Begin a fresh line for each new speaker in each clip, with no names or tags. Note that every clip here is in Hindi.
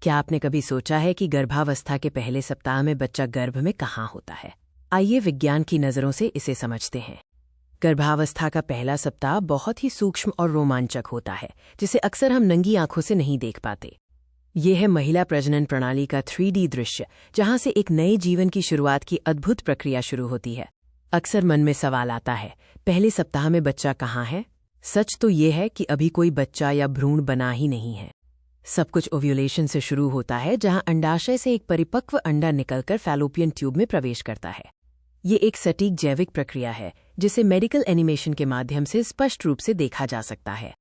क्या आपने कभी सोचा है कि गर्भावस्था के पहले सप्ताह में बच्चा गर्भ में कहाँ होता है? आइए विज्ञान की नज़रों से इसे समझते हैं। गर्भावस्था का पहला सप्ताह बहुत ही सूक्ष्म और रोमांचक होता है, जिसे अक्सर हम नंगी आंखों से नहीं देख पाते। ये है महिला प्रजनन प्रणाली का 3D दृश्य, जहां से एक नए जीवन की शुरुआत की अद्भुत प्रक्रिया शुरू होती है। अक्सर मन में सवाल आता है, पहले सप्ताह में बच्चा कहाँ है? सच तो ये है कि अभी कोई बच्चा या भ्रूण बना ही नहीं है। सब कुछ ओव्यूलेशन से शुरू होता है, जहां अंडाशय से एक परिपक्व अंडा निकलकर फैलोपियन ट्यूब में प्रवेश करता है। ये एक सटीक जैविक प्रक्रिया है, जिसे मेडिकल एनिमेशन के माध्यम से स्पष्ट रूप से देखा जा सकता है।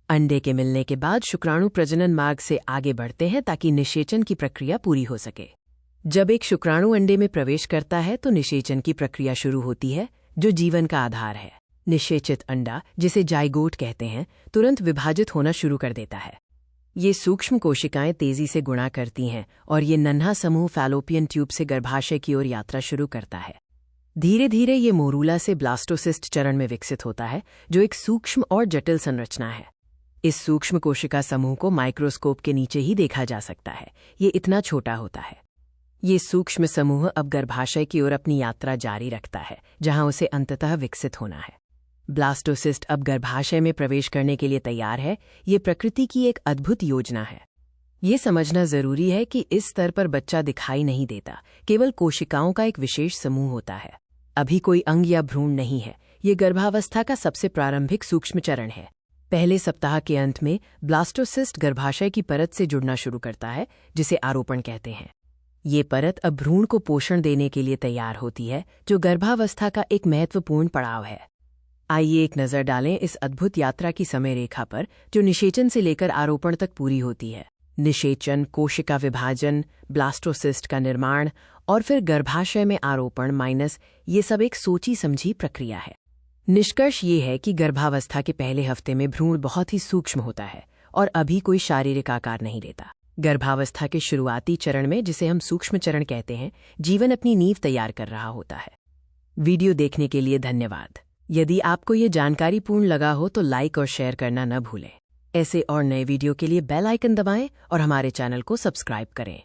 अंडे के मिलने के बाद शुक्राणु प्रजनन मार्ग से आगे बढ़ते हैं ताकि निषेचन की प्रक्रिया पूरी हो सके। जब एक शुक्राणु अंडे में प्रवेश करता है तो निषेचन की प्रक्रिया शुरू होती है, जो जीवन का आधार है। निषेचित अंडा, जिसे जाइगोट कहते हैं, तुरंत विभाजित होना शुरू कर देता है। ये सूक्ष्म कोशिकाएं तेजी से गुणा करती हैं और ये नन्हा समूह फैलोपियन ट्यूब से गर्भाशय की ओर यात्रा शुरू करता है। धीरे धीरे ये मोरूला से ब्लास्टोसिस्ट चरण में विकसित होता है, जो एक सूक्ष्म और जटिल संरचना है। इस सूक्ष्म कोशिका समूह को माइक्रोस्कोप के नीचे ही देखा जा सकता है। ये इतना छोटा होता है। ये सूक्ष्म समूह अब गर्भाशय की ओर अपनी यात्रा जारी रखता है, जहां उसे अंततः विकसित होना है। ब्लास्टोसिस्ट अब गर्भाशय में प्रवेश करने के लिए तैयार है। ये प्रकृति की एक अद्भुत योजना है। ये समझना जरूरी है कि इस स्तर पर बच्चा दिखाई नहीं देता, केवल कोशिकाओं का एक विशेष समूह होता है। अभी कोई अंग या भ्रूण नहीं है। ये गर्भावस्था का सबसे प्रारंभिक सूक्ष्म चरण है। पहले सप्ताह के अंत में ब्लास्टोसिस्ट गर्भाशय की परत से जुड़ना शुरू करता है, जिसे आरोपण कहते हैं। ये परत अब भ्रूण को पोषण देने के लिए तैयार होती है, जो गर्भावस्था का एक महत्वपूर्ण पड़ाव है। आइए एक नज़र डालें इस अद्भुत यात्रा की समय रेखा पर, जो निषेचन से लेकर आरोपण तक पूरी होती है। निषेचन, कोशिका विभाजन, ब्लास्टोसिस्ट का निर्माण और फिर गर्भाशय में आरोपण माइनस, ये सब एक सोची समझी प्रक्रिया है। निष्कर्ष ये है कि गर्भावस्था के पहले हफ्ते में भ्रूण बहुत ही सूक्ष्म होता है और अभी कोई शारीरिक आकार नहीं लेता। गर्भावस्था के शुरुआती चरण में, जिसे हम सूक्ष्म चरण कहते हैं, जीवन अपनी नींव तैयार कर रहा होता है। वीडियो देखने के लिए धन्यवाद। यदि आपको ये जानकारी पूर्ण लगा हो तो लाइक और शेयर करना न भूलें। ऐसे और नए वीडियो के लिए बेल आइकन दबाएं और हमारे चैनल को सब्सक्राइब करें।